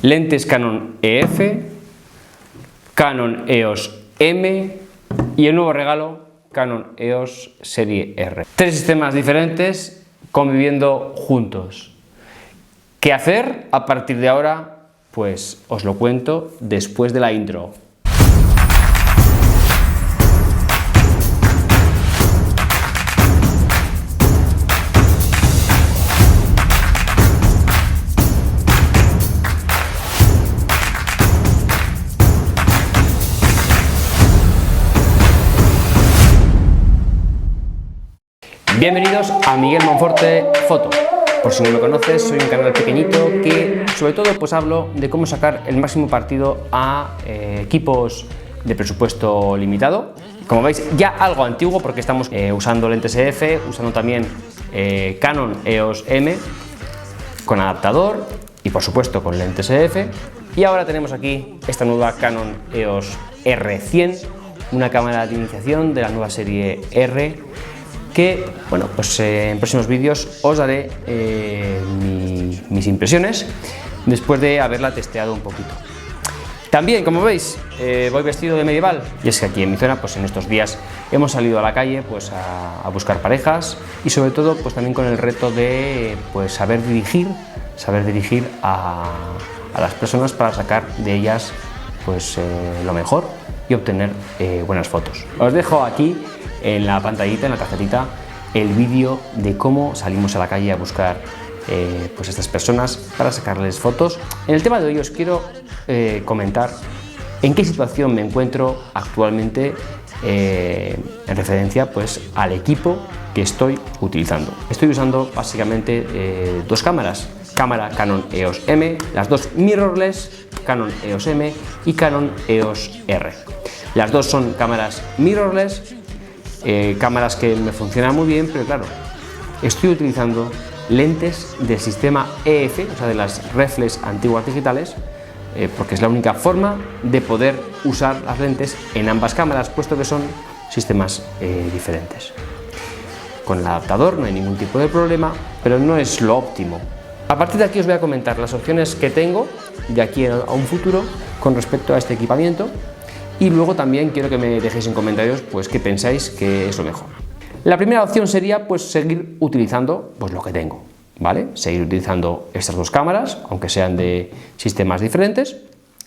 lentes Canon EF, Canon EOS M y el nuevo regalo Canon EOS serie R. Tres sistemas diferentes conviviendo juntos. ¿Qué hacer a partir de ahora? Pues os lo cuento después de la intro. Bienvenidos a Miguel Monforte Foto. Por si no me conoces, soy un canal pequeñito que sobre todo pues hablo de cómo sacar el máximo partido a equipos de presupuesto limitado. Como veis, ya algo antiguo porque estamos usando lentes EF, usando también Canon EOS M con adaptador y por supuesto con lentes EF. Y ahora tenemos aquí esta nueva Canon EOS R100, una cámara de iniciación de la nueva serie R, que, bueno, pues en próximos vídeos os daré mis impresiones después de haberla testeado un poquito. También, como veis, voy vestido de medieval, y es que aquí en mi zona, pues en estos días hemos salido a la calle pues a buscar parejas y sobre todo pues también con el reto de pues saber dirigir a las personas para sacar de ellas pues lo mejor y obtener buenas fotos. Os dejo aquí en la pantallita, en la tarjetita, el vídeo de cómo salimos a la calle a buscar pues estas personas para sacarles fotos. En el tema de hoy os quiero comentar en qué situación me encuentro actualmente en referencia pues al equipo que estoy utilizando. Estoy usando básicamente dos cámaras, cámara Canon EOS M, las dos mirrorless, Canon EOS M y Canon EOS R. Las dos son cámaras mirrorless, cámaras que me funcionan muy bien, pero claro, estoy utilizando lentes del sistema EF, o sea, de las reflex antiguas digitales, porque es la única forma de poder usar las lentes en ambas cámaras, puesto que son sistemas diferentes. Con el adaptador no hay ningún tipo de problema, pero no es lo óptimo. A partir de aquí os voy a comentar las opciones que tengo de aquí a un futuro con respecto a este equipamiento. Y luego también quiero que me dejéis en comentarios pues qué pensáis que es lo mejor. La primera opción sería pues seguir utilizando pues lo que tengo, ¿vale? Seguir utilizando estas dos cámaras, aunque sean de sistemas diferentes,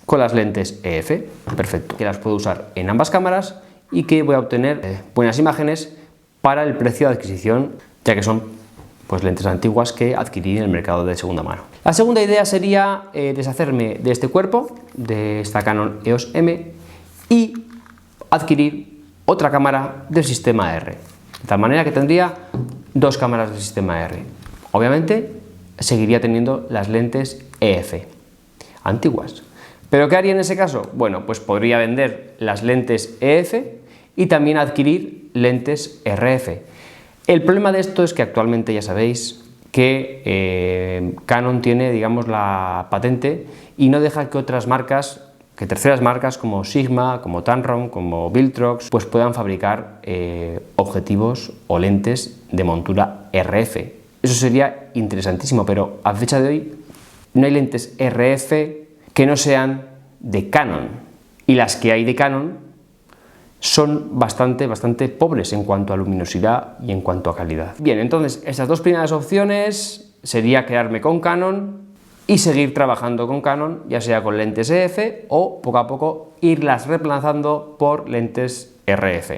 con las lentes EF, perfecto, que las puedo usar en ambas cámaras y que voy a obtener buenas imágenes para el precio de adquisición, ya que son pues lentes antiguas que adquirí en el mercado de segunda mano. La segunda idea sería deshacerme de este cuerpo, de esta Canon EOS M, y adquirir otra cámara del sistema R, de tal manera que tendría dos cámaras del sistema R. Obviamente seguiría teniendo las lentes EF antiguas, pero ¿qué haría en ese caso? Bueno, pues podría vender las lentes EF y también adquirir lentes RF. El problema de esto es que actualmente ya sabéis que Canon tiene, digamos, la patente y no deja que otras marcas, que terceras marcas como Sigma, como Tamron, como Viltrox, pues puedan fabricar objetivos o lentes de montura RF. Eso sería interesantísimo, pero a fecha de hoy no hay lentes RF que no sean de Canon, y las que hay de Canon son bastante pobres en cuanto a luminosidad y en cuanto a calidad. Bien, entonces estas dos primeras opciones sería quedarme con Canon y seguir trabajando con Canon, ya sea con lentes EF o poco a poco irlas reemplazando por lentes RF.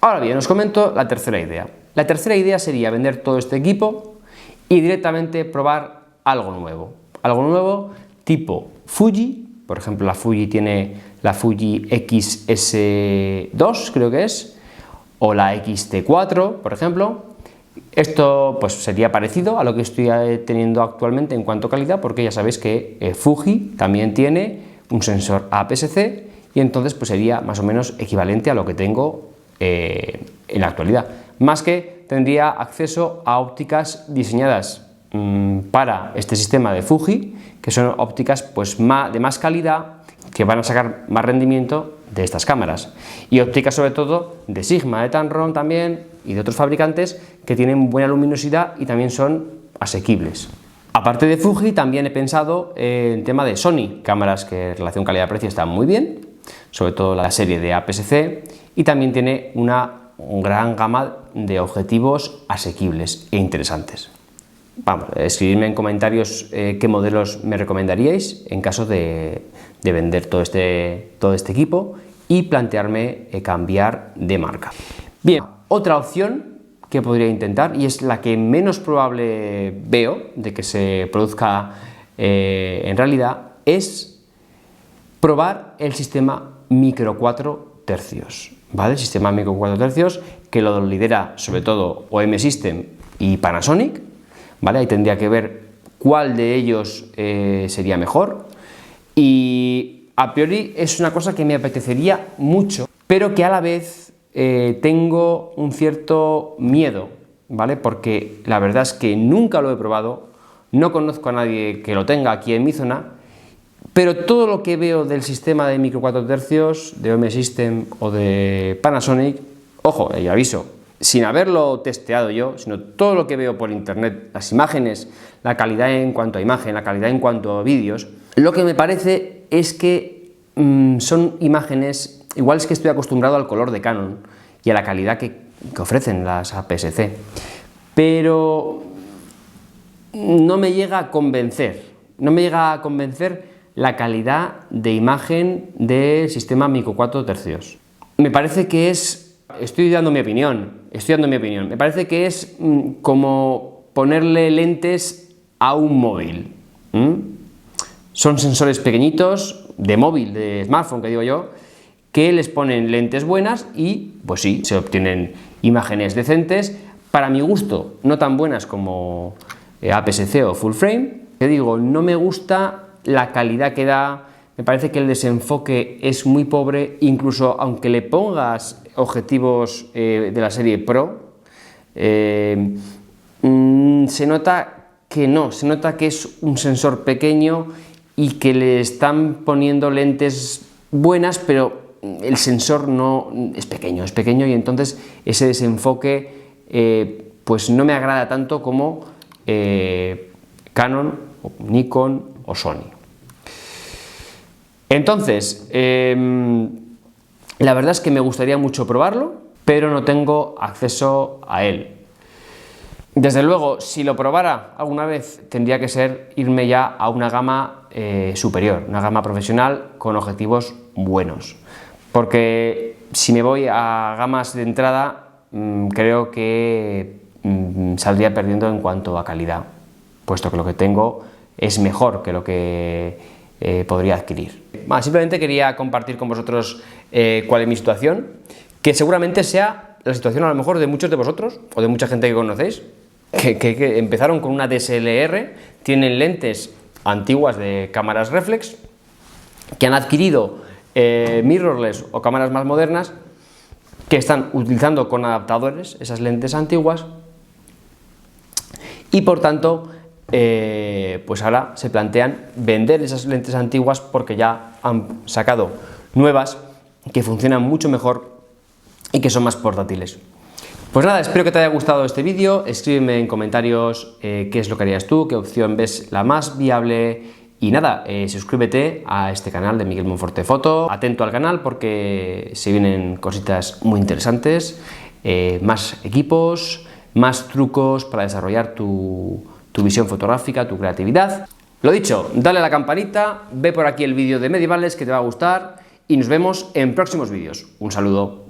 Ahora bien, os comento la tercera idea. La tercera idea sería vender todo este equipo y directamente probar algo nuevo tipo Fuji. Por ejemplo, la Fuji tiene la Fuji XS2, creo que es, o la XT4, por ejemplo. Esto pues sería parecido a lo que estoy teniendo actualmente en cuanto a calidad, porque ya sabéis que Fuji también tiene un sensor APS-C y entonces pues sería más o menos equivalente a lo que tengo en la actualidad, más que tendría acceso a ópticas diseñadas para este sistema de Fuji, que son ópticas pues de más calidad, que van a sacar más rendimiento de estas cámaras, y ópticas sobre todo de Sigma, de Tamron también y de otros fabricantes que tienen buena luminosidad y también son asequibles. Aparte de Fuji, también he pensado en tema de Sony, cámaras que en relación calidad-precio están muy bien, sobre todo la serie de APS-C, y también tiene una gran gama de objetivos asequibles e interesantes. Vamos, escribidme en comentarios qué modelos me recomendaríais en caso de vender todo este equipo y plantearme cambiar de marca. Bien, otra opción que podría intentar, y es la que menos probable veo de que se produzca en realidad, es probar el sistema micro 4 tercios, ¿vale? El sistema micro 4 tercios que lo lidera sobre todo OM System y Panasonic, ¿vale? Ahí tendría que ver cuál de ellos sería mejor, y a priori es una cosa que me apetecería mucho, pero que a la vez tengo un cierto miedo, ¿vale? Porque la verdad es que nunca lo he probado, no conozco a nadie que lo tenga aquí en mi zona, pero todo lo que veo del sistema de micro 4 tercios, de OM System o de Panasonic, ojo, y aviso, sin haberlo testeado yo, sino todo lo que veo por internet, las imágenes, la calidad en cuanto a imagen, la calidad en cuanto a vídeos, lo que me parece es que son imágenes. Igual es que estoy acostumbrado al color de Canon y a la calidad que ofrecen las APS-C, pero no me llega a convencer, la calidad de imagen del sistema micro 4 tercios. Me parece que estoy dando mi opinión, me parece que es como ponerle lentes a un móvil. Son sensores pequeñitos, de móvil, de smartphone que digo yo, que les ponen lentes buenas y, pues sí, se obtienen imágenes decentes, para mi gusto, no tan buenas como APS-C o Full Frame. Te digo, no me gusta la calidad que da, me parece que el desenfoque es muy pobre, incluso aunque le pongas objetivos de la serie Pro, se nota que es un sensor pequeño y que le están poniendo lentes buenas, pero el sensor no es pequeño, y entonces ese desenfoque pues no me agrada tanto como Canon, o Nikon o Sony. Entonces, la verdad es que me gustaría mucho probarlo, pero no tengo acceso a él. Desde luego, si lo probara alguna vez, tendría que ser irme ya a una gama superior, una gama profesional con objetivos buenos. Porque si me voy a gamas de entrada, creo que saldría perdiendo en cuanto a calidad, puesto que lo que tengo es mejor que lo que podría adquirir. Simplemente quería compartir con vosotros cuál es mi situación, que seguramente sea la situación a lo mejor de muchos de vosotros, o de mucha gente que conocéis, que empezaron con una DSLR, tienen lentes antiguas de cámaras reflex, que han adquirido mirrorless o cámaras más modernas, que están utilizando con adaptadores esas lentes antiguas, y por tanto pues ahora se plantean vender esas lentes antiguas porque ya han sacado nuevas que funcionan mucho mejor y que son más portátiles. Pues nada, espero que te haya gustado este vídeo, escríbeme en comentarios qué es lo que harías tú, qué opción ves la más viable. Y nada, suscríbete a este canal de Miguel Monforte Foto, atento al canal porque se vienen cositas muy interesantes, más equipos, más trucos para desarrollar tu visión fotográfica, tu creatividad. Lo dicho, dale a la campanita, ve por aquí el vídeo de medievales que te va a gustar y nos vemos en próximos vídeos. Un saludo.